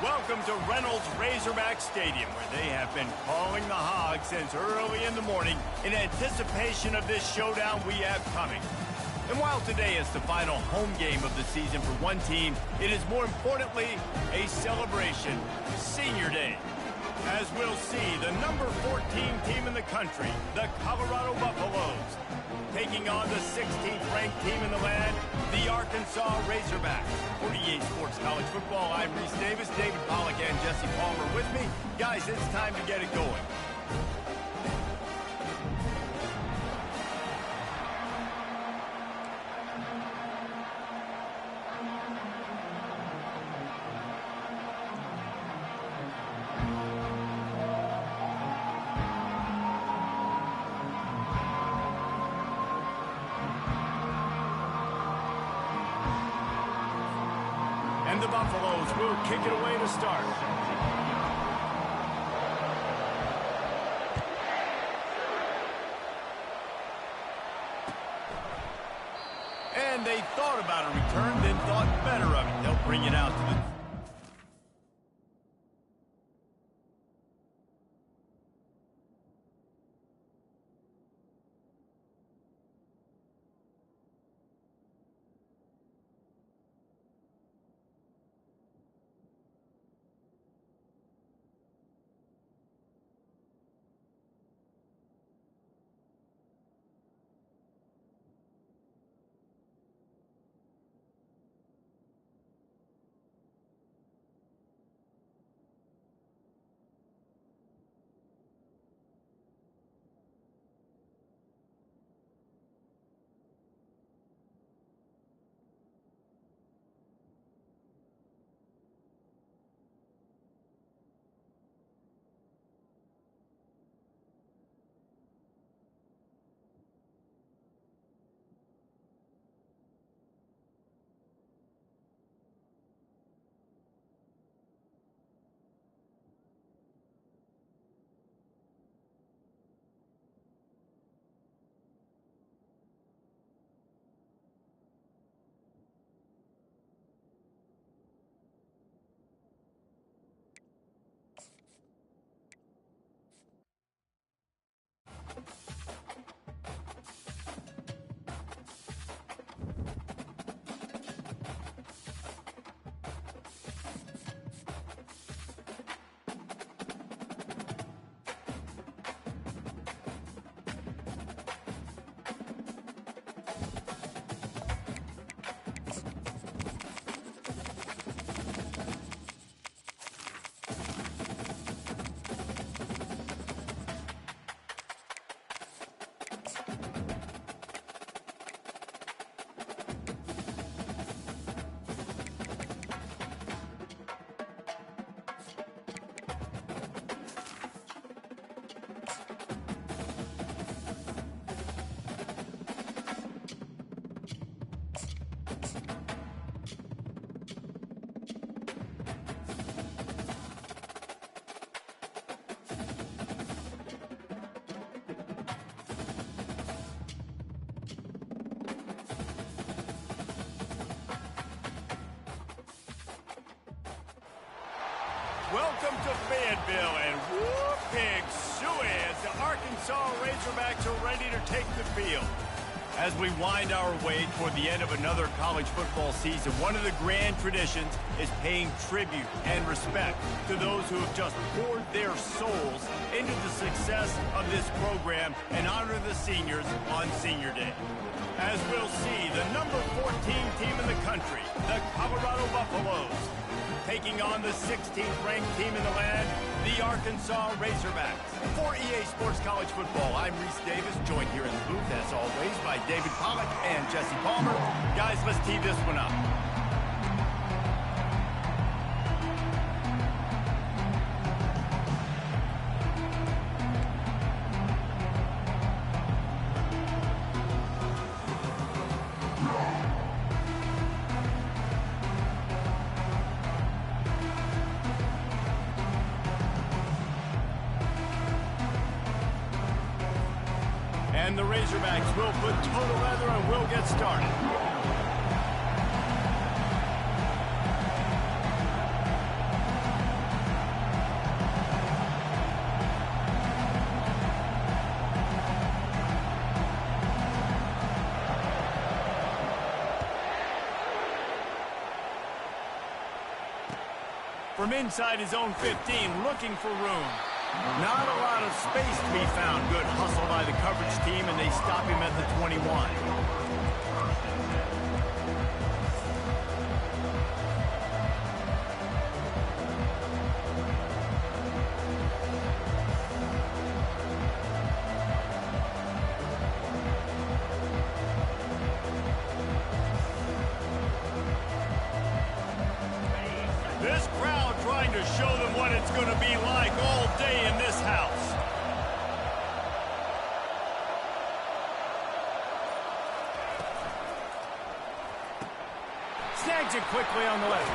Welcome to Reynolds Razorback Stadium, where they have been calling the Hogs since early in the morning in anticipation of this showdown we have coming. And while today is the final home game of the season for one team, it is more importantly a celebration, Senior Day. As we'll see, the number 14 team in the country, the Colorado Buffaloes, taking on the 16th ranked team in the land, the Arkansas Razorbacks. For EA Sports College Football, I'm Reese Davis, David Pollack and Jesse Palmer with me. Guys, it's time to get it going. And the Buffaloes will kick it away to start. And they thought about a return, then thought better of it. They'll bring it out to the... Welcome to Fayetteville, and whoop, big suey as the Arkansas Razorbacks are ready to take the field. As we wind our way toward the end of another college football season, one of the grand traditions is paying tribute and respect to those who have just poured their souls into the success of this program and honor the seniors on Senior Day. As we'll see, the number 14 team in the country, the Colorado Buffaloes, taking on the 16th ranked team in the land, the Arkansas Razorbacks. For EA Sports College Football, I'm Reese Davis, joined here in the booth, as always, by David Pollack and Jesse Palmer. Guys, let's tee this one up. And the Razorbacks will put total leather and will get started. From inside his own 15, looking for room. Not a lot of space to be found. Good hustle by the coverage team, and they stop him at the 21. This crowd trying to show them what it's going to be like all day in this house. Snags it quickly on the left.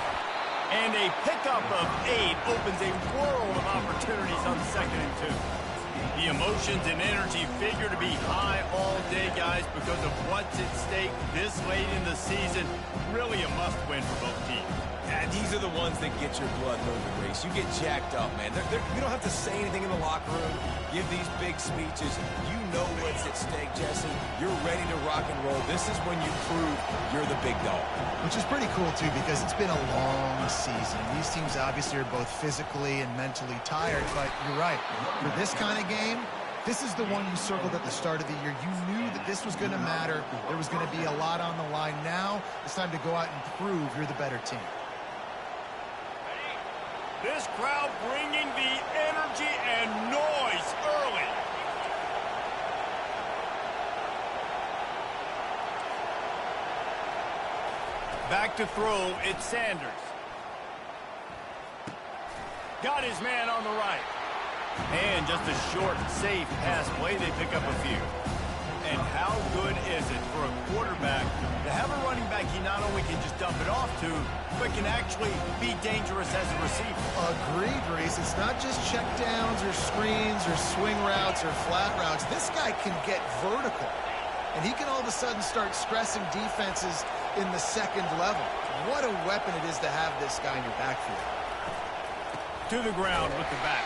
And a pickup of 8 opens a world of opportunities on 2nd and 2. The emotions and energy figure to be high all day, guys, because of what's at stake this late in the season. Really a must-win for both teams. Yeah, these are the ones that get your blood moving, Reese. You get jacked up, man. You don't have to say anything in the locker room, give these big speeches. You know what's at stake, Jesse. You're ready to rock and roll. This is when you prove you're the big dog. Which is pretty cool, too, because it's been a long season. These teams obviously are both physically and mentally tired, but you're right. For this kind of game, this is the one you circled at the start of the year. You knew that this was going to matter. There was going to be a lot on the line. Now it's time to go out and prove you're the better team. This crowd bringing the energy and noise early. Back to throw, it's Sanders. Got his man on the right. And just a short, safe pass play, they pick up a few. And how good is it for a quarterback to have a running back he not only can just dump it off to, but can actually be dangerous as a receiver? Agreed, Reese. It's not just check downs or screens or swing routes or flat routes. This guy can get vertical. And he can all of a sudden start stressing defenses in the second level. What a weapon it is to have this guy in your backfield. To the ground with the back.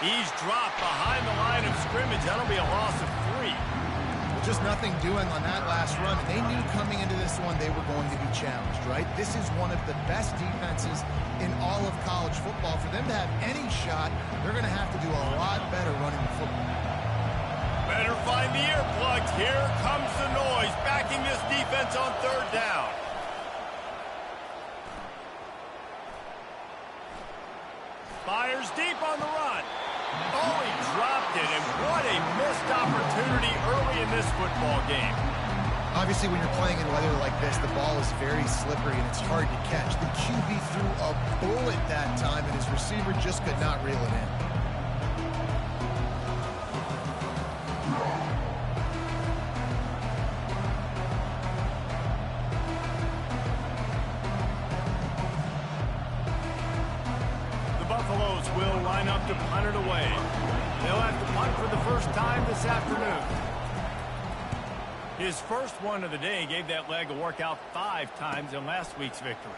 He's dropped behind the line of scrimmage. That'll be a loss of 3. Just nothing doing on that last run. And they knew coming into this one they were going to be challenged, right? This is one of the best defenses in all of college football. For them to have any shot, they're going to have to do a lot better running the football. Better find the earplugs. Here comes the noise, backing this defense on 3rd down. Fires deep on the run. Oh, he dropped it, and what a missed opportunity early in this football game. Obviously, when you're playing in weather like this, the ball is very slippery and it's hard to catch. The QB threw a bullet that time, and his receiver just could not reel it in. Buffaloes will line up to punt it away. They'll have to punt for the first time this afternoon. His first one of the day gave that leg a workout 5 times in last week's victory.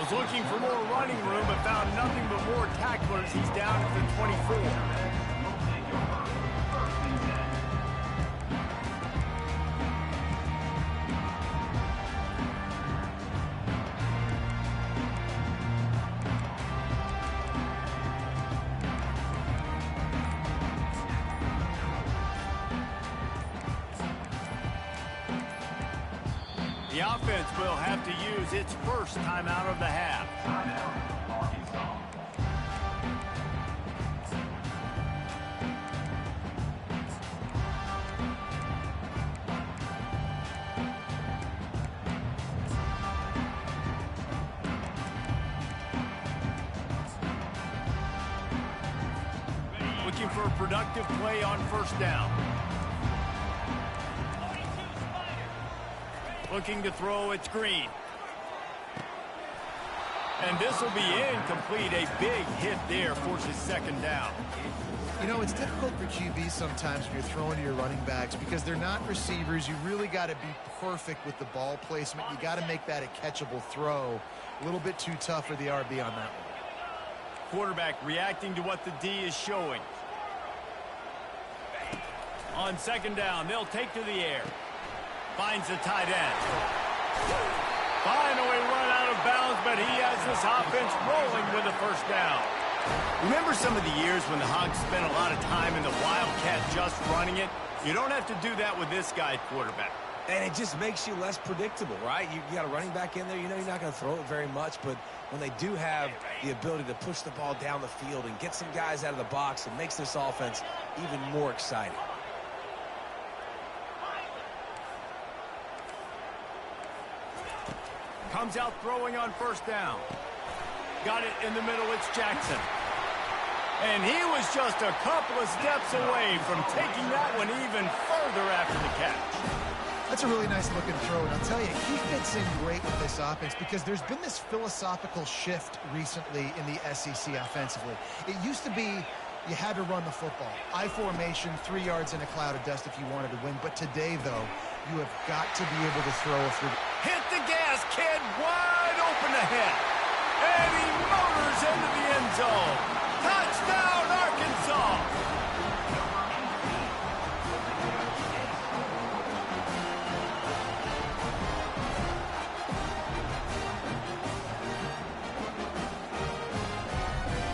Was looking for more running room, but found nothing but more tacklers. He's down at the 24. The offense will have to use its first timeout of the half. Looking for a productive play on 1st down. Looking to throw, it's Green. And this will be incomplete. A big hit there forces 2nd down. You know, it's difficult for QBs sometimes when you're throwing to your running backs because they're not receivers. You really got to be perfect with the ball placement. You got to make that a catchable throw. A little bit too tough for the RB on that one. Quarterback reacting to what the D is showing. On 2nd down, they'll take to the air. Finds the tight end. Finally run out of bounds, but he has this offense rolling with a first down. Remember some of the years when the Hogs spent a lot of time in the Wildcat just running it? You don't have to do that with this guy at quarterback. And it just makes you less predictable, right? You got a running back in there. You know you're not going to throw it very much, but when they do have the ability to push the ball down the field and get some guys out of the box, it makes this offense even more exciting. Comes out throwing on first down. Got it in the middle. It's Jackson. And he was just a couple of steps away from taking that one even further after the catch. That's a really nice looking throw, and I'll tell you, he fits in great with this offense because there's been this philosophical shift recently in the SEC offensively. It used to be you had to run the football. I formation, 3 yards in a cloud of dust if you wanted to win. But today, though, you have got to be able to throw if you're... Hit the gas, kid, wide open ahead. And he motors into the end zone. Touchdown, Arkansas!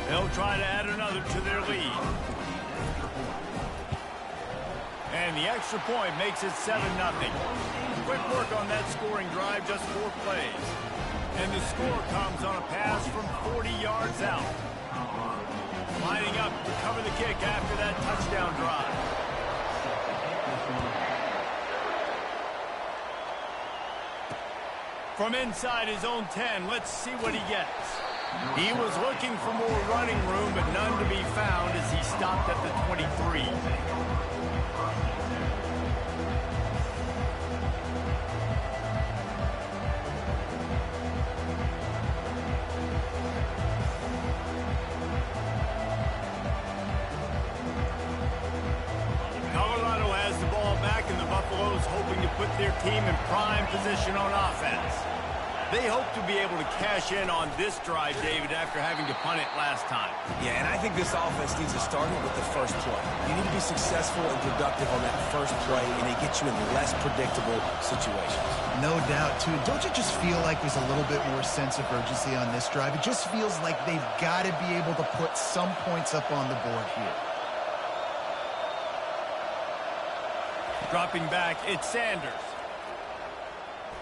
They'll try to add another to their lead. And the extra point makes it 7-0. Quick work on that scoring drive, just 4 plays. And the score comes on a pass from 40 yards out. Lining up to cover the kick after that touchdown drive. From inside his own 10, let's see what he gets. He was looking for more running room, but none to be found as he stopped at the 23. Colorado has the ball back, and the Buffaloes hoping to put their team in prime position on offense. They hope to be able to cash in on this drive, David, after having to punt it last time. Yeah, and I think this offense needs to start it with the first play. You need to be successful and productive on that first play, and it gets you in less predictable situations. No doubt, too. Don't you just feel like there's a little bit more sense of urgency on this drive? It just feels like they've got to be able to put some points up on the board here. Dropping back, it's Sanders.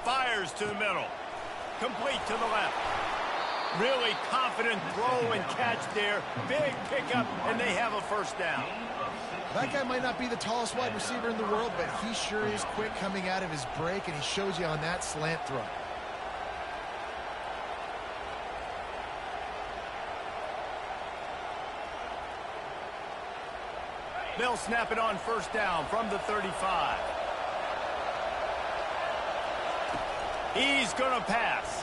Fires to the middle. Complete to the left. Really confident throw and catch there. Big pickup, and they have a first down. That guy might not be the tallest wide receiver in the world, but he sure is quick coming out of his break, and he shows you on that slant throw. They'll snap it on first down from the 35. He's going to pass.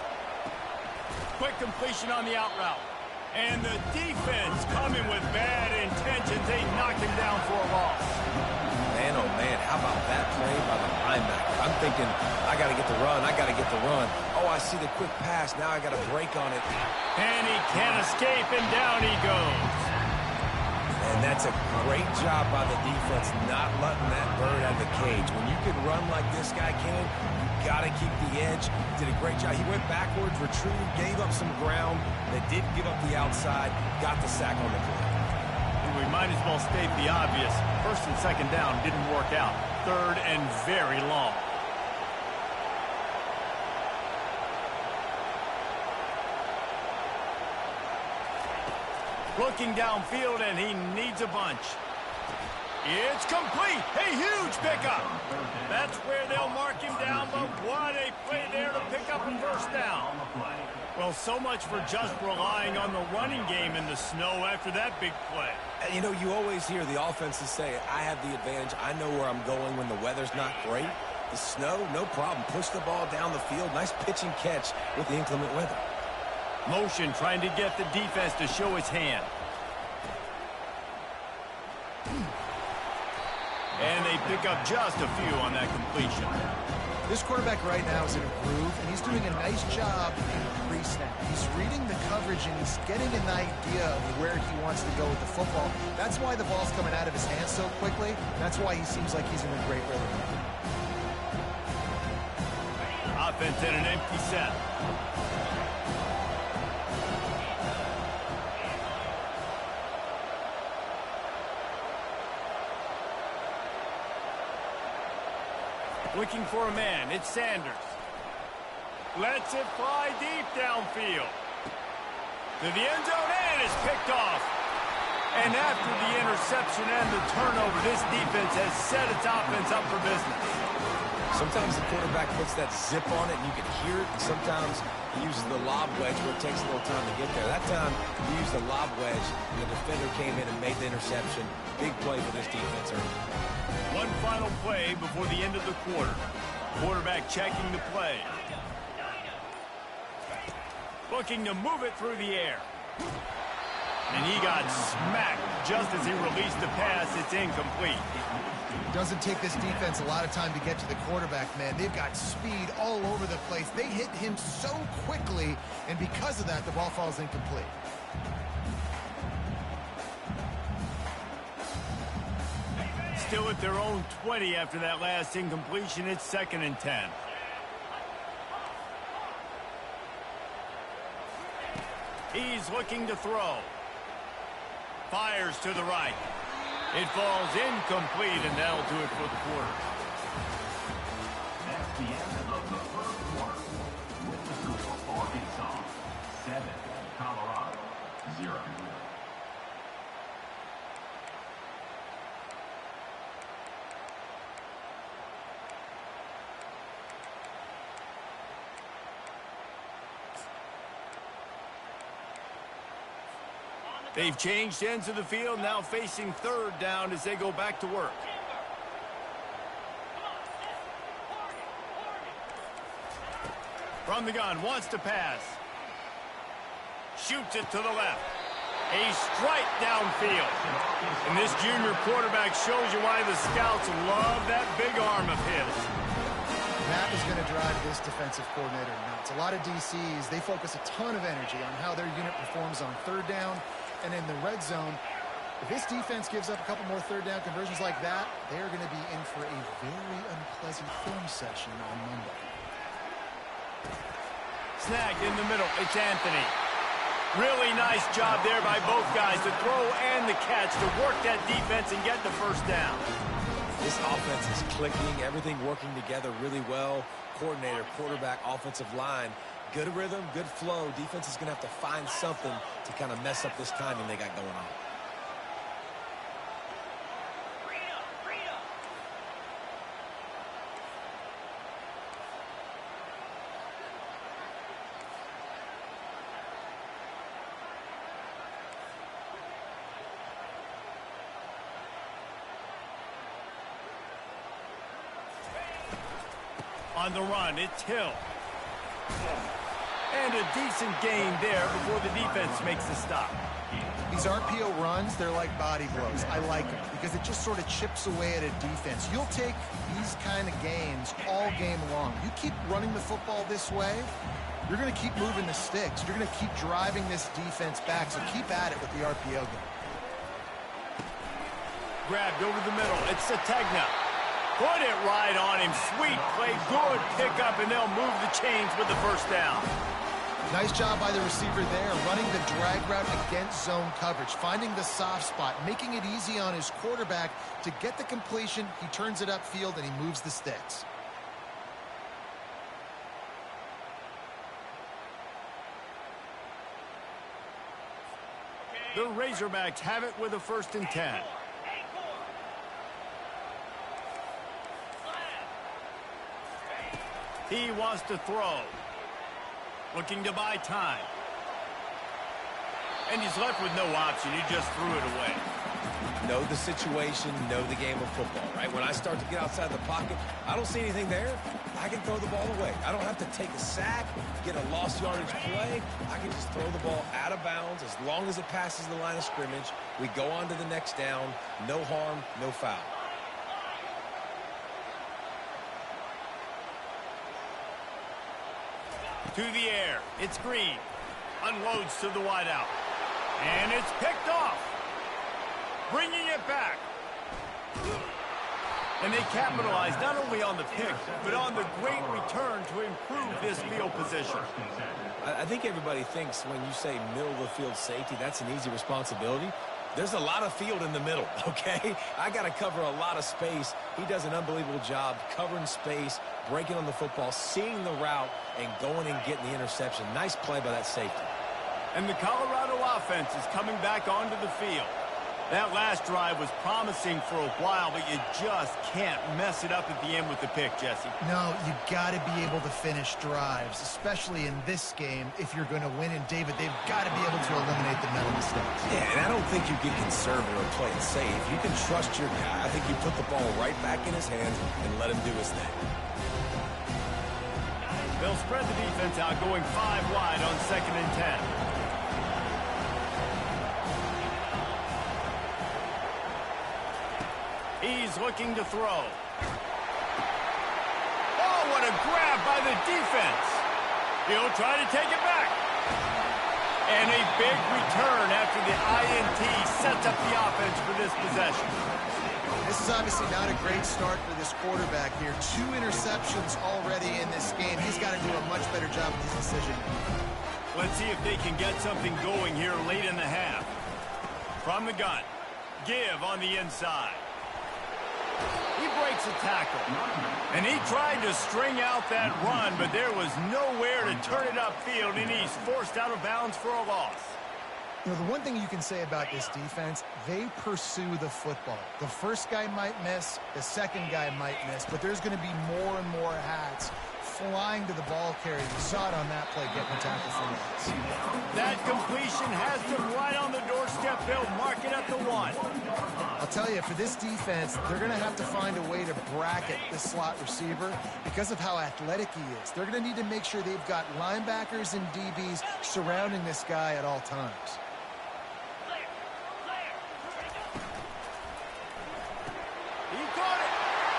Quick completion on the out route. And the defense coming with bad intentions. They knock him down for a loss. Man, oh man, how about that play by the linebacker? I'm thinking, I got to get the run, I got to get the run. Oh, I see the quick pass, now I got to break on it. And he can't escape, and down he goes. And that's a great job by the defense, not letting that bird out of the cage. When you can run like this guy can, you got to keep the edge. Did a great job. He went backwards, retreated, gave up some ground, that didn't give up the outside, got the sack on the play. We might as well state the obvious. First and second down didn't work out. Third and very long. Looking downfield, and he needs a bunch. It's complete. A huge pickup. That's where they'll mark him down, but what a play there to pick up a first down. Well, so much for just relying on the running game in the snow after that big play. And you know, you always hear the offenses say, I have the advantage. I know where I'm going when the weather's not great. The snow, no problem. Push the ball down the field. Nice pitch and catch with the inclement weather. Motion trying to get the defense to show his hand. And they pick up just a few on that completion. This quarterback right now is in a groove, and he's doing a nice job in pre-snap. He's reading the coverage, and he's getting an idea of where he wants to go with the football. That's why the ball's coming out of his hands so quickly. That's why he seems like he's in a great rhythm. offense in an empty set. Looking for a man. It's Sanders. Lets it fly deep downfield. To the end zone, and it's picked off. And after the interception and the turnover, this defense has set its offense up for business. Sometimes the quarterback puts that zip on it, and you can hear it. And sometimes he uses the lob wedge where it takes a little time to get there. That time, he used the lob wedge, and the defender came in and made the interception. Big play for this defense early. One final play before the end of the quarter. Quarterback checking the play. Looking to move it through the air. And he got smacked just as he released the pass. It's incomplete. Doesn't take this defense a lot of time to get to the quarterback, man. They've got speed all over the place. They hit him so quickly, and because of that, the ball falls incomplete. Still at their own 20 after that last incompletion. It's 2nd and 10. He's looking to throw. Fires to the right. It falls incomplete, and that'll do it for the quarter. That's the end of the first quarter. With the score for Arkansas, 7, Colorado, 0. They've changed ends of the field, now facing 3rd down as they go back to work. From the gun, wants to pass. Shoots it to the left. A strike downfield. And this junior quarterback shows you why the scouts love that big arm of his. That is going to drive this defensive coordinator nuts. A lot of DCs, they focus a ton of energy on how their unit performs on 3rd down. And in the red zone, if this defense gives up a couple more 3rd down conversions like that, they're going to be in for a very unpleasant film session on Monday. Snagged in the middle. It's Anthony. Really nice job there by both guys, the throw and the catch, to work that defense and get the 1st down. This offense is clicking, everything working together really well. Coordinator, quarterback, offensive line. Good rhythm, good flow. Defense is going to have to find something to kind of mess up this timing they got going on. On the run, it's Hill. And a decent gain there before the defense makes the stop. These RPO runs, they're like body blows. I like them because it just sort of chips away at a defense. You'll take these kind of gains all game long. You keep running the football this way, you're going to keep moving the sticks. You're going to keep driving this defense back, so keep at it with the RPO game. Grabbed over the middle. It's Sategna. Put it right on him. Sweet play. Good pickup, and they'll move the chains with the 1st down. Nice job by the receiver there, running the drag route against zone coverage, finding the soft spot, making it easy on his quarterback to get the completion. He turns it upfield, and he moves the sticks. The Razorbacks have it with a 1st and 10. He wants to throw. Looking to buy time. And he's left with no option. He just threw it away. Know the situation, know the game of football, right? When I start to get outside the pocket, I don't see anything there. I can throw the ball away. I don't have to take a sack, get a lost yardage play. I can just throw the ball out of bounds as long as it passes the line of scrimmage. We go on to the next down. No harm, no foul. To the air. It's Green. Unloads to the wideout. And it's picked off. Bringing it back. And they capitalized not only on the pick, but on the great return to improve this field position. I think everybody thinks when you say middle of the field safety, that's an easy responsibility. There's a lot of field in the middle, okay? I got to cover a lot of space. He does an unbelievable job covering space, breaking on the football, seeing the route, and going and getting the interception. Nice play by that safety. And the Colorado offense is coming back onto the field. That last drive was promising for a while, but you just can't mess it up at the end with the pick, Jesse. No, you got to be able to finish drives, especially in this game if you're going to win. And, David, they've got to be able to eliminate the mental mistakes. Yeah, and I don't think you get conservative or play it safe. You can trust your guy. I think you put the ball right back in his hands and let him do his thing. They'll spread the defense out, going 5 wide on 2nd and 10. He's looking to throw. Oh, what a grab by the defense. He'll try to take it back. And a big return after the INT sets up the offense for this possession. This is obviously not a great start for this quarterback here. 2 interceptions already in this game. He's got to do a much better job with his decision. Let's see if they can get something going here late in the half. From the gun, Give on the inside. He breaks a tackle. And he tried to string out that run, but there was nowhere to turn it upfield, and he's forced out of bounds for a loss. You know, the one thing you can say about this defense, they pursue the football. The first guy might miss, the second guy might miss, but there's going to be more and more hats flying to the ball carrier. You saw it on that play getting a tackle for loss. That completion has them right on the doorstep. They'll mark it at the 1. I'll tell you, for this defense, they're going to have to find a way to bracket this slot receiver because of how athletic he is. They're going to need to make sure they've got linebackers and DBs surrounding this guy at all times. He caught it.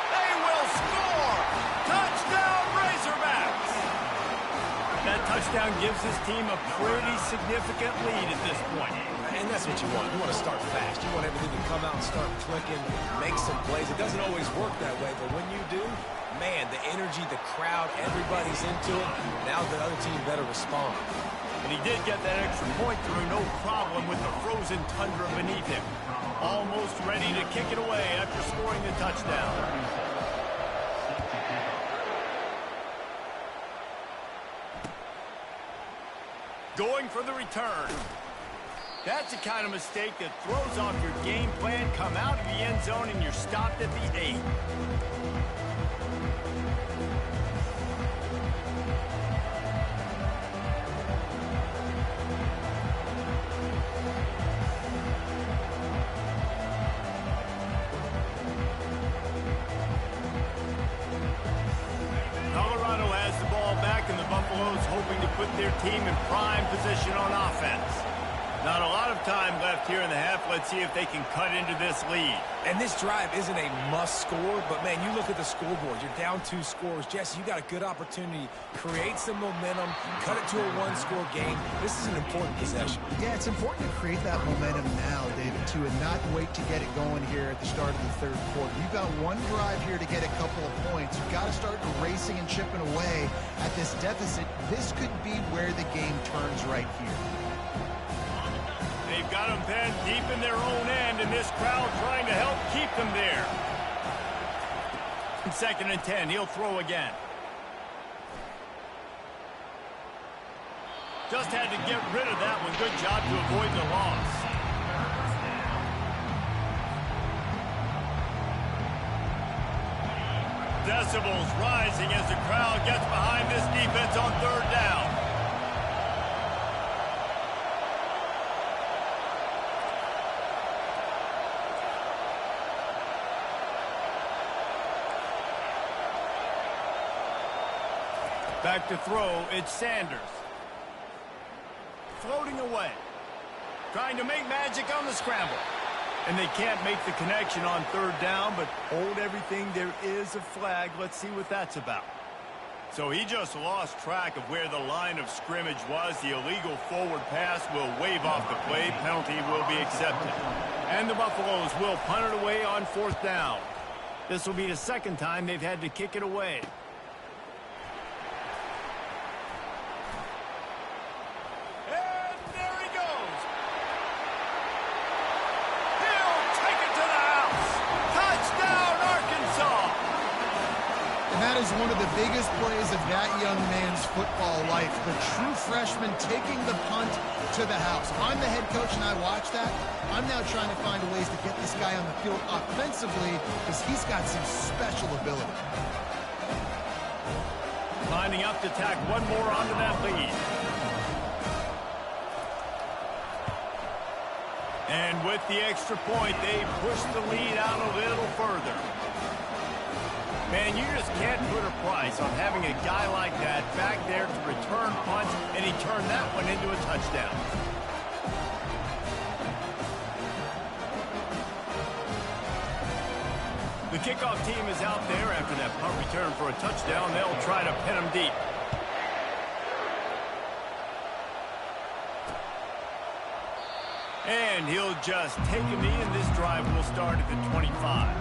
They will score. Touchdown, Razorbacks. That touchdown gives his team a pretty significant lead at this point. And that's what you want. You want to start fast. You want everything to come out and start clicking, make some plays. It doesn't always work that way, but when you do, man, the energy, the crowd, everybody's into it. Now the other team better respond. And he did get that extra point through, no problem with the frozen tundra beneath him. Almost ready to kick it away after scoring the touchdown. Going for the return. That's the kind of mistake that throws off your game plan. Come out of the end zone and you're stopped at the 8. Colorado has the ball back, and the Buffaloes hoping to put their team in prime position on offense. Not a lot of time left here in the half. Let's see if they can cut into this lead. And this drive isn't a must score, but, man, you look at the scoreboard. You're down 2 scores. Jesse, you got a good opportunity. Create some momentum. Cut it to a 1-score game. This is an important possession. Yeah, it's important to create that momentum now, David, too, and not wait to get it going here at the start of the 3rd quarter. You've got one drive here to get a couple of points. You've got to start racing and chipping away at this deficit. This could be where the game turns right here. They've got them pinned deep in their own end, and this crowd trying to help keep them there. 2nd and 10, he'll throw again. Just had to get rid of that one. Good job to avoid the loss. Decibels rising as the crowd gets behind this defense on 3rd down. Back to throw, it's Sanders. Floating away. Trying to make magic on the scramble. And they can't make the connection on 3rd down, but hold everything. There is a flag. Let's see what that's about. So he just lost track of where the line of scrimmage was. The illegal forward pass will wave off the play. Penalty will be accepted. And the Buffaloes will punt it away on 4th down. This will be the second time they've had to kick it away. And there he goes. He'll take it to the house. Touchdown, Arkansas. And that is one of the biggest plays of that young man's football life. The true freshman taking the punt to the house. If I'm the head coach and I watch that, I'm now trying to find ways to get this guy on the field offensively because he's got some special ability. Lining up to tack one more onto that lead. And with the extra point, they push the lead out a little further. Man, you just can't put a price on having a guy like that back there to return punts, and he turned that one into a touchdown. The kickoff team is out there after that punt return for a touchdown. They'll try to pin him deep. And he'll just take a knee, and this drive will start at the 25.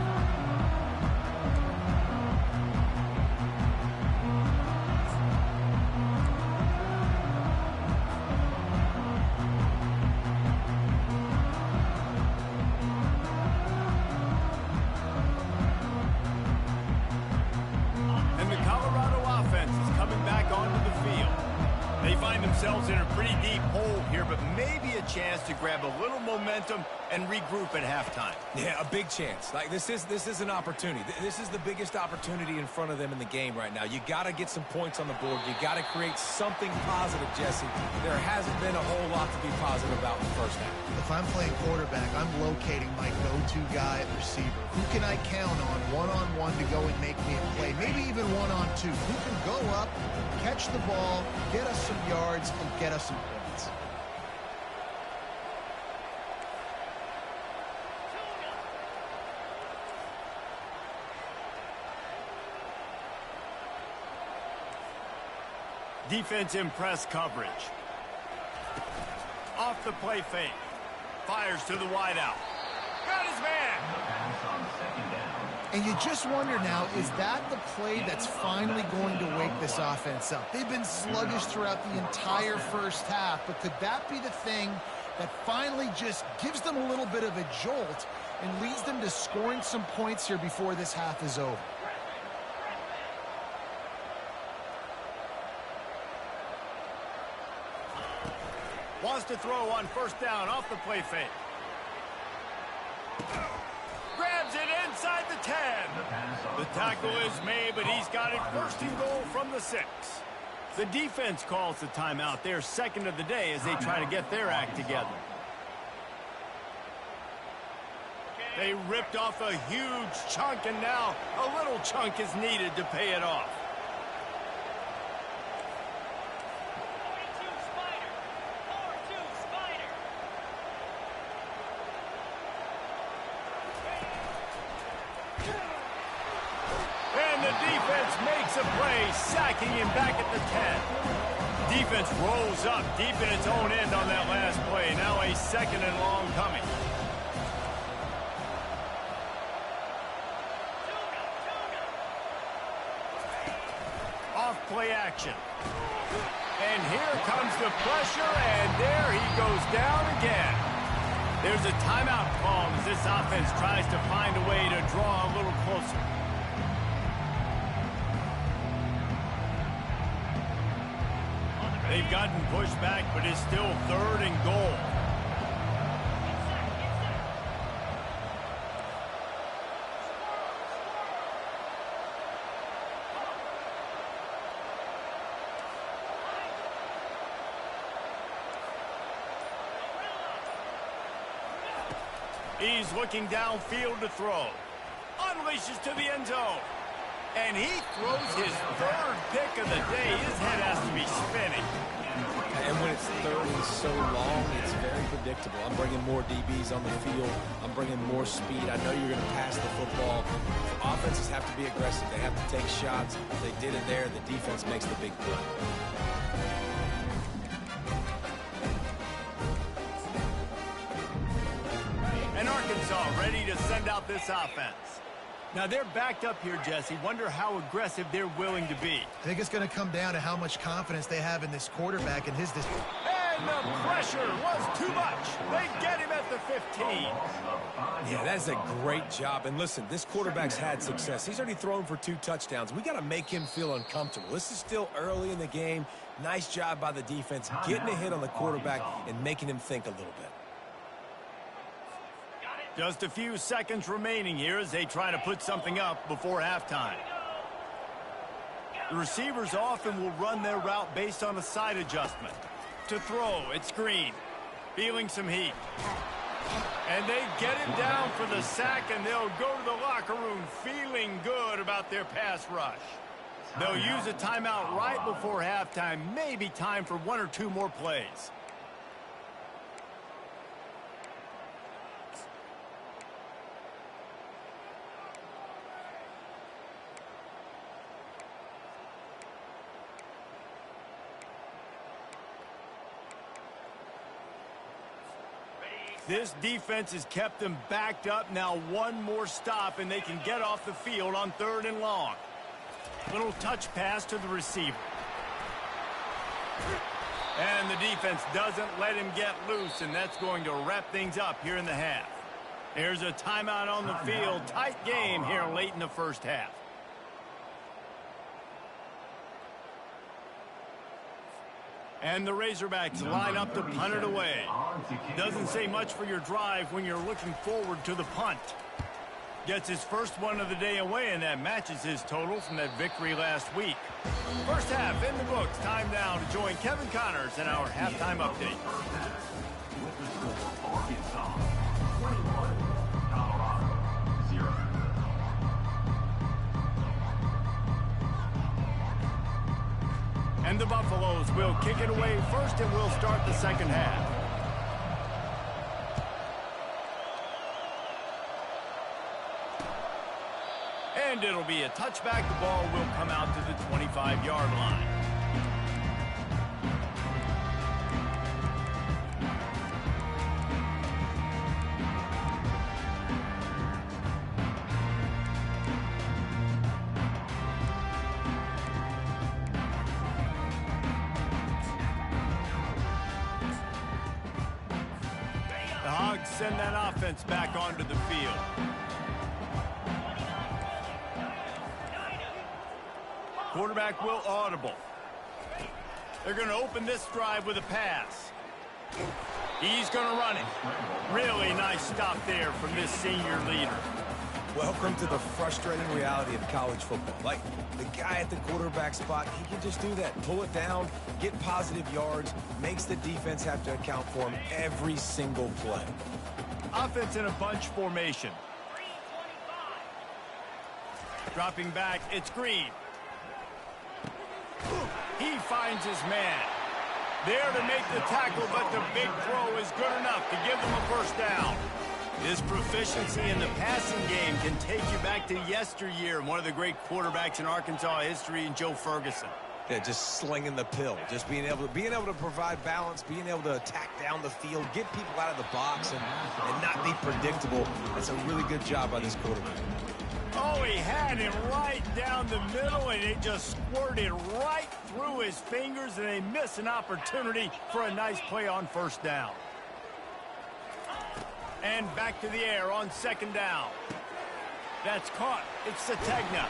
In a pretty deep hole here, but maybe a chance to grab a little momentum and regroup at halftime. Yeah, a big chance. Like this is an opportunity. This is the biggest opportunity in front of them in the game right now. You got to get some points on the board. You got to create something positive, Jesse. There hasn't been a whole lot to be positive about in the first half. If I'm playing quarterback, I'm locating my go-to guy at receiver. Who can I count on one-on-one to go and make me a play? Maybe even one-on-two. Who can go up, catch the ball, get us some yards, and get us some points. Defense in press coverage. Off the play fake. Fires to the wideout. Got his man. And you just wonder now, is that the play that's finally going to wake this offense up? They've been sluggish throughout the entire first half, but could that be the thing that finally just gives them a little bit of a jolt and leads them to scoring some points here before this half is over? Wants to throw on first down off the play fake. Grabs it inside the 10. The tackle is made, but he's got it first and goal from the 6. The defense calls the timeout. Their second of the day as they try to get their act together. They ripped off a huge chunk, and now a little chunk is needed to pay it off. Makes a play, sacking him back at the 10. Defense rolls up deep in its own end on that last play. Now a second and long coming. Off play action. And here comes the pressure, and there he goes down again. There's a timeout called as this offense tries to find a way to draw a little closer. They've gotten pushed back, but it's still third and goal. He's looking downfield to throw. Unleashes to the end zone. And he throws his third pick of the day. His head has to be spinning. And when it's third and so long, it's very predictable. I'm bringing more DBs on the field. I'm bringing more speed. I know you're going to pass the football. Offenses have to be aggressive. They have to take shots. They did it there. The defense makes the big play. And Arkansas ready to send out this offense. Now they're backed up here, Jesse. Wonder how aggressive they're willing to be. I think it's going to come down to how much confidence they have in this quarterback and his... And the pressure was too much. They get him at the 15. Yeah, that's a great job. And listen, this quarterback's had success. He's already thrown for 2 touchdowns. We got to make him feel uncomfortable. This is still early in the game. Nice job by the defense, getting a hit on the quarterback and making him think a little bit. Just a few seconds remaining here as they try to put something up before halftime. The receivers often will run their route based on a side adjustment. To throw, it's Green. Feeling some heat. And they get him down for the sack, and they'll go to the locker room feeling good about their pass rush. They'll use a timeout right before halftime. Maybe time for 1 or 2 more plays. This defense has kept them backed up. Now 1 more stop, and they can get off the field on 3rd and long. Little touch pass to the receiver. And the defense doesn't let him get loose, and that's going to wrap things up here in the half. There's a timeout on the field. Tight game here late in the first half. And the Razorbacks line up to punt it away. Doesn't say much for your drive when you're looking forward to the punt. Gets his first one of the day away, and that matches his total from that victory last week. First half in the books. Time now to join Kevin Connors in our halftime update. With the score, Arkansas 21, Colorado 0. And the Buffaloes will kick it away first, and we'll start the second half. And it'll be a touchback. The ball will come out to the 25-yard line. The Hogs send that offense back onto the field. Quarterback will audible. They're going to open this drive with a pass. He's going to run it. Really nice stop there from this senior leader. Welcome to the frustrating reality of college football. Like, the guy at the quarterback spot, he can just do that. Pull it down, get positive yards, makes the defense have to account for him every single play. Offense in a bunch formation. Dropping back, it's Green. He finds his man. There to make the tackle, but the big throw is good enough to give them a first down. His proficiency in the passing game can take you back to yesteryear, one of the great quarterbacks in Arkansas history, in Joe Ferguson. Yeah, just slinging the pill, just being able to provide balance, being able to attack down the field, get people out of the box, and not be predictable. That's a really good job by this quarterback. Oh, he had him right down the middle, and it just squirted right through his fingers, and they miss an opportunity for a nice play on first down. And back to the air on second down. That's caught. It's Sategna.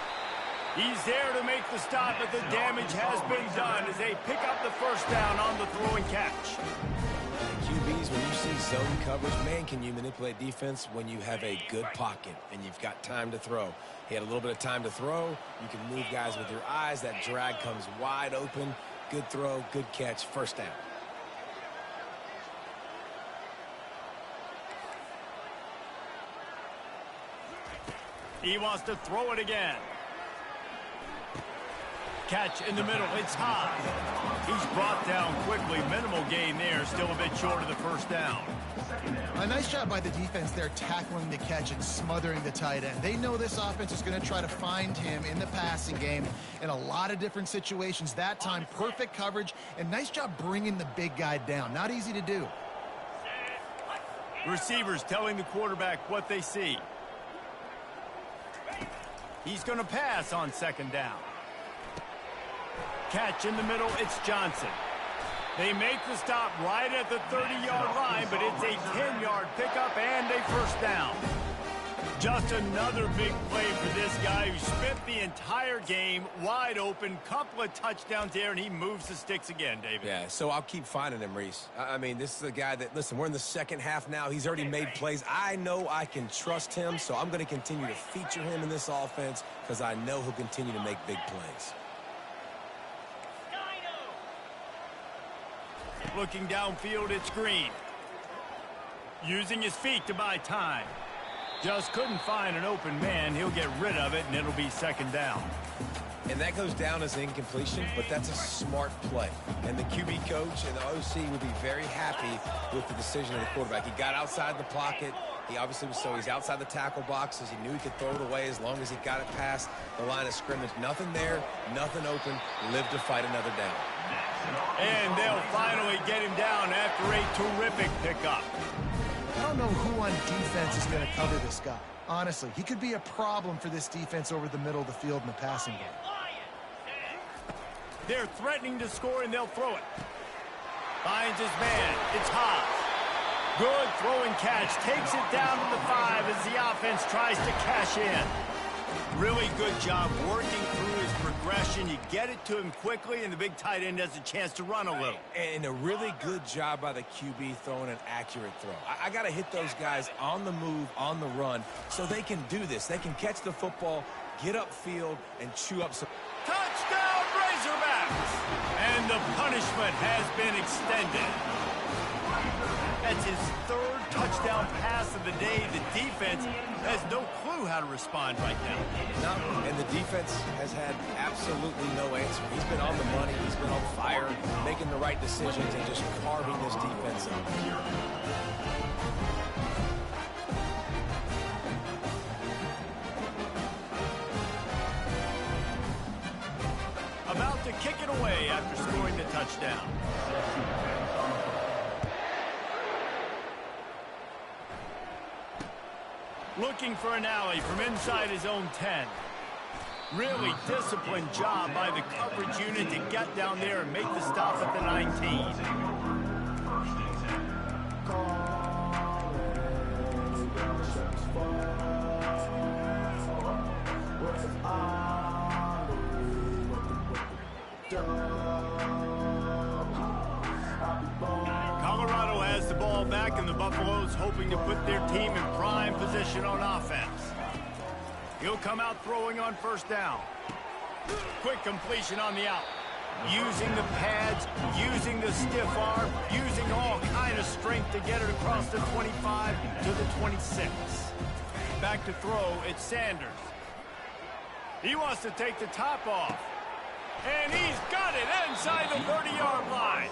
He's there to make the stop, but the damage has been done as they pick up the first down on the throwing catch. QBs, when you see zone coverage, man, can you manipulate defense when you have a good pocket and you've got time to throw. He had a little bit of time to throw. You can move guys with your eyes. That drag comes wide open. Good throw, good catch, first down. He wants to throw it again. Catch in the middle. It's high. He's brought down quickly. Minimal gain there. Still a bit short of the first down. A nice job by the defense there, tackling the catch and smothering the tight end. They know this offense is going to try to find him in the passing game in a lot of different situations. That time, perfect coverage, and nice job bringing the big guy down. Not easy to do. Receivers telling the quarterback what they see. He's going to pass on second down. Catch in the middle, it's Johnson. They make the stop right at the 30-yard line, but it's a 10-yard pickup and a first down. Just another big play for this guy who spent the entire game wide open. Couple of touchdowns there, and he moves the sticks again, David. Yeah, so I'll keep finding him, Reese. I mean, this is a guy that, listen, we're in the second half now. He's already made plays. I know I can trust him, so I'm going to continue to feature him in this offense because I know he'll continue to make big plays. Looking downfield, it's Green. Using his feet to buy time. Just couldn't find an open man. He'll get rid of it, and it'll be second down. And that goes down as incompletion, but that's a smart play. And the QB coach and the OC will be very happy with the decision of the quarterback. He got outside the pocket. He obviously was he's outside the tackle boxes. He knew he could throw it away as long as he got it past the line of scrimmage. Nothing there, nothing open. Live to fight another down. And they'll finally get him down after a terrific pickup. I don't know who on defense is going to cover this guy. Honestly, he could be a problem for this defense over the middle of the field in the passing game. They're threatening to score, and they'll throw it. Finds his man. It's Hobbs. Good throw and catch. Takes it down to the 5 as the offense tries to cash in. Really good job working through his progression. You get it to him quickly, and the big tight end has a chance to run a little. And a really good job by the QB throwing an accurate throw. I got to hit those guys on the move, on the run, so they can do this. They can catch the football, get upfield, and chew up some. Touchdown, Razorbacks! And the punishment has been extended. That's his third touchdown pass of the day. The defense has no clue how to respond right now. No, and the defense has had absolutely no answer. He's been on the money. He's been on fire, making the right decisions and just carving this defense up. About to kick it away after scoring the touchdown. Looking for an alley from inside his own 10. Really disciplined job by the coverage unit to get down there and make the stop at the 19. Colorado has the ball back, and the Buffaloes hoping to put their team in prime position on offense. He'll come out throwing on first down. Quick completion on the out. Using the pads, using the stiff arm, using all kind of strength to get it across the 25 to the 26. Back to throw, it's Sanders. He wants to take the top off. And he's got it inside the 30-yard line.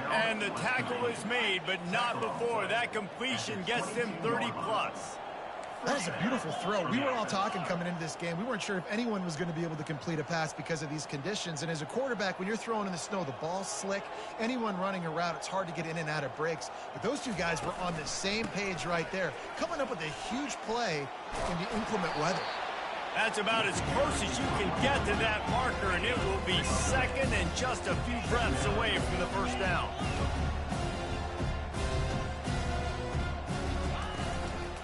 And the tackle is made, but not before. That completion gets them 30-plus. That is a beautiful throw. We were all talking coming into this game. We weren't sure if anyone was going to be able to complete a pass because of these conditions. And as a quarterback, when you're throwing in the snow, the ball's slick. Anyone running a route, it's hard to get in and out of breaks. But those two guys were on the same page right there, coming up with a huge play in the inclement weather. That's about as close as you can get to that marker, and it will be second and just a few breaths away from the first down.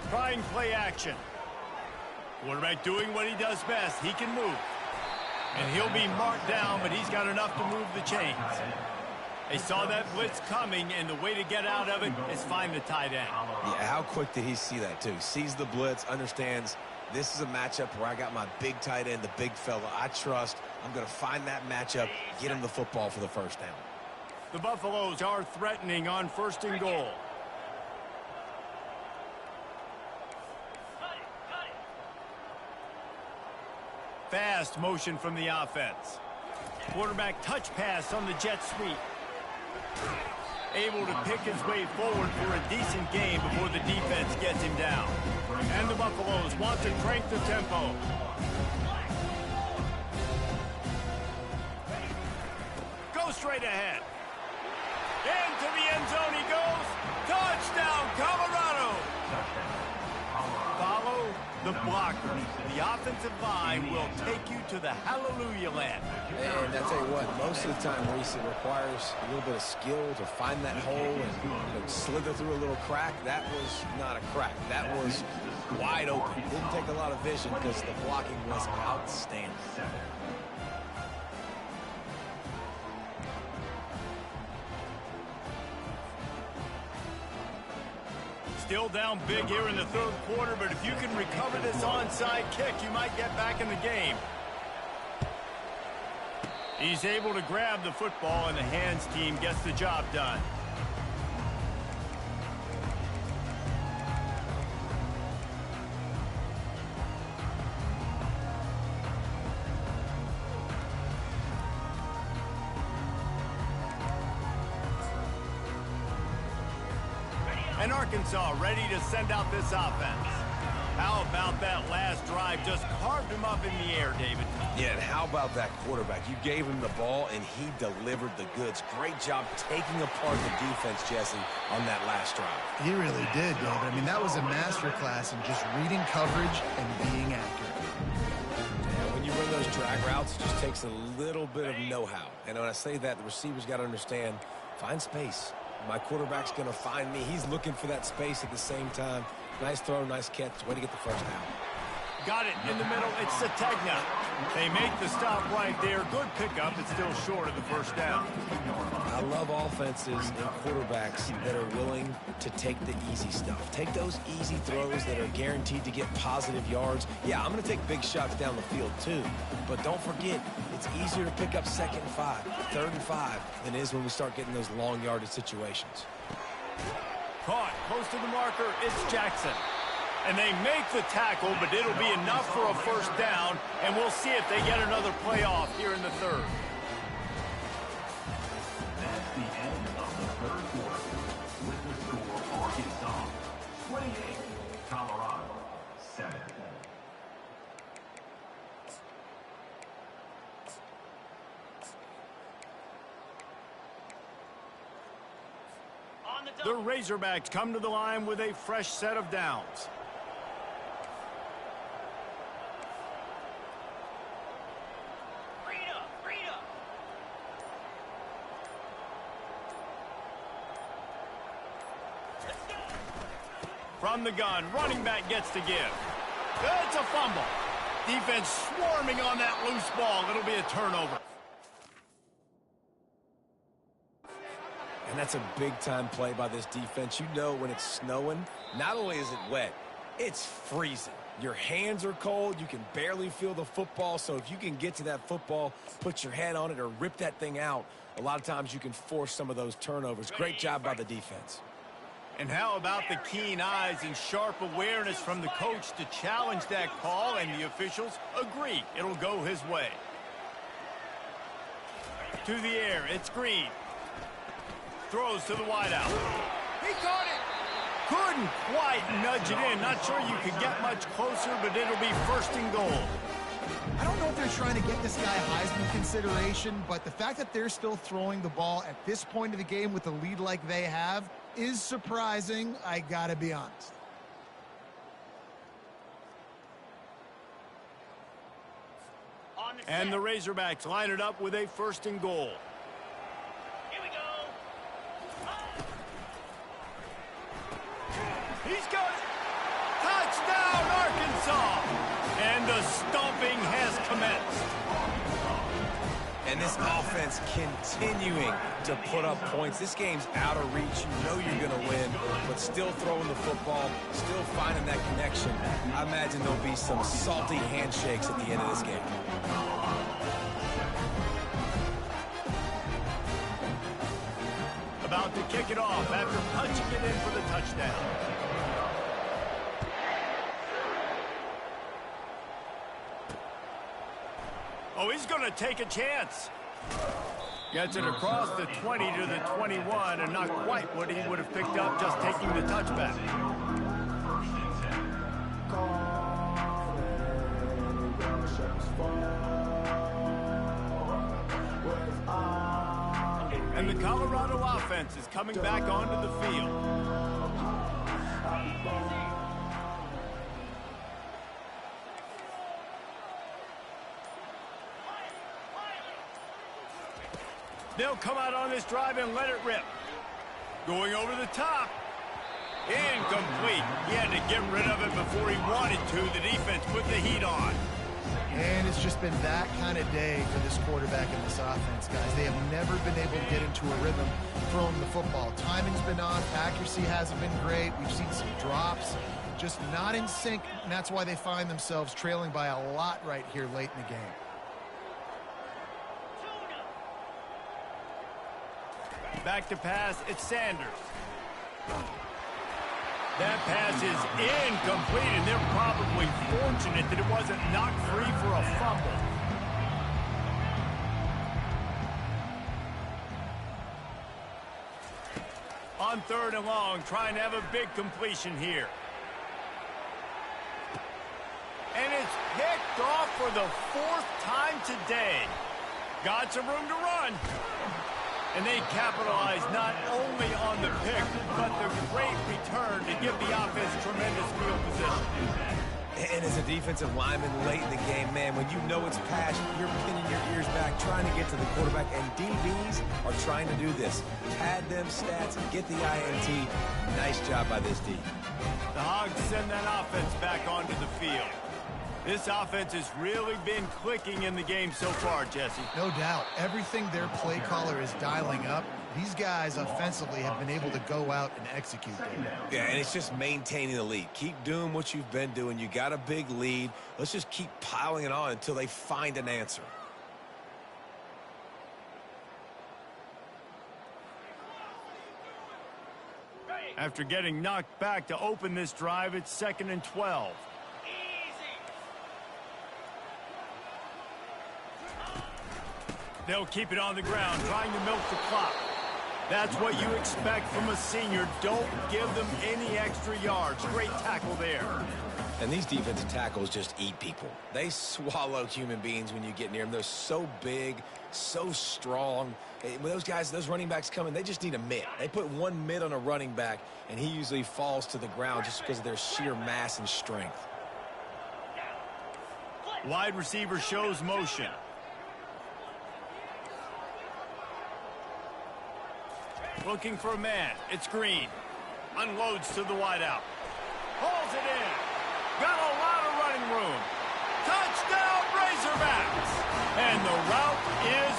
Trying play action. Quarterback doing what he does best. He can move. And he'll be marked down, but he's got enough to move the chains. They saw that blitz coming, and the way to get out of it is find the tight end. Yeah, how quick did he see that, too? Sees the blitz, understands this is a matchup where I got my big tight end, the big fella I trust. I'm going to find that matchup, get him the football for the first down. The Buffaloes are threatening on first and goal. Fast motion from the offense. Quarterback touch pass on the jet sweep. Able to pick his way forward for a decent game before the defense gets him down. And the Buffaloes want to crank the tempo. Go straight ahead. Into the end zone he goes. Touchdown, Colorado. Follow The blockers, the offensive line will take you to the hallelujah land. And I tell you what, most of the time, Reese, it requires a little bit of skill to find that hole and slither through a little crack. That was not a crack. That was wide open. Didn't take a lot of vision because the blocking was outstanding. Still down big here in the third quarter, but if you can recover this onside kick, you might get back in the game. He's able to grab the football, and the hands team gets the job done. And Arkansas ready to send out this offense. How about that last drive? Just carved him up in the air, David. Yeah, and how about that quarterback? You gave him the ball, and he delivered the goods. Great job taking apart the defense, Jesse, on that last drive. He really did, David. I mean, that was a masterclass in just reading coverage and being accurate. Yeah, when you run those drag routes, it just takes a little bit of know-how. And when I say that, the receivers got to understand, find space. My quarterback's going to find me. He's looking for that space at the same time. Nice throw, nice catch. Way to get the first down. Got it in the middle. It's Sategna. They make the stop right there. Good pickup. It's still short of the first down. I love offenses and quarterbacks that are willing to take the easy stuff. Take those easy throws that are guaranteed to get positive yards. Yeah, I'm going to take big shots down the field too. But don't forget, it's easier to pick up 2nd and 5, 3rd and 5 than it is when we start getting those long yardage situations. Caught close to the marker. It's Jackson. And they make the tackle, but it'll be enough for a first down, and we'll see if they get another playoff here in the third. That's the end of the third quarter. With the score, Arkansas 28, Colorado 7. The Razorbacks come to the line with a fresh set of downs. From the gun, running back gets to give. It's a fumble. Defense swarming on that loose ball. It'll be a turnover. And that's a big-time play by this defense. You know when it's snowing, not only is it wet, it's freezing. Your hands are cold. You can barely feel the football. So if you can get to that football, put your head on it, or rip that thing out, a lot of times you can force some of those turnovers. Great job by the defense. And how about the keen eyes and sharp awareness from the coach to challenge that call, and the officials agree it'll go his way. To the air, it's Green. Throws to the wideout. He caught it. Couldn't quite nudge it in. Not sure you could get much closer, but it'll be 1st and goal. I don't know if they're trying to get this guy Heisman consideration, but the fact that they're still throwing the ball at this point of the game with a lead like they have is surprising, I gotta be honest. And the Razorbacks line it up with a 1st and goal. Here we go. He's got it. Touchdown, Arkansas. And the stomping has commenced. And this offense continuing to put up points. This game's out of reach. You know you're going to win, but still throwing the football, still finding that connection. I imagine there'll be some salty handshakes at the end of this game. About to kick it off after punching it in for the touchdown. Oh, he's going to take a chance. Gets it across the 20 to the 21, and not quite what he would have picked up just taking the touchback. And the Colorado offense is coming back onto the field. They'll come out on this drive and let it rip. Going over the top. Incomplete. He had to get rid of it before he wanted to. The defense put the heat on. And it's just been that kind of day for this quarterback and this offense, guys. They have never been able to get into a rhythm throwing the football. Timing's been off. Accuracy hasn't been great. We've seen some drops. Just not in sync, and that's why they find themselves trailing by a lot right here late in the game. Back to pass, it's Sanders. That pass is incomplete, and they're probably fortunate that it wasn't knocked free for a fumble. On 3rd and long, trying to have a big completion here. And it's picked off for the 4th time today. Got some room to run. And they capitalize not only on the pick, but the great return to give the offense tremendous field position. And as a defensive lineman late in the game, man, when you know it's pass, you're pinning your ears back, trying to get to the quarterback, and DBs are trying to do this. Pad them stats, get the INT. Nice job by this D. The Hogs send that offense back onto the field. This offense has really been clicking in the game so far, Jesse. No doubt. Everything their play caller is dialing up, these guys offensively have been able to go out and execute them. Yeah, and it's just maintaining the lead. Keep doing what you've been doing. You got a big lead. Let's just keep piling it on until they find an answer. After getting knocked back to open this drive, it's 2nd and 12. They'll keep it on the ground, trying to milk the clock. That's what you expect from a senior. Don't give them any extra yards. Great tackle there. And these defensive tackles just eat people. They swallow human beings when you get near them. They're so big, so strong. When those guys, those running backs come in, they just need a mitt. They put one mitt on a running back, and he usually falls to the ground just because of their sheer mass and strength. Wide receiver shows motion. Looking for a man. It's Green. Unloads to the wideout. Pulls it in. Got a lot of running room. Touchdown, Razorbacks! And the route is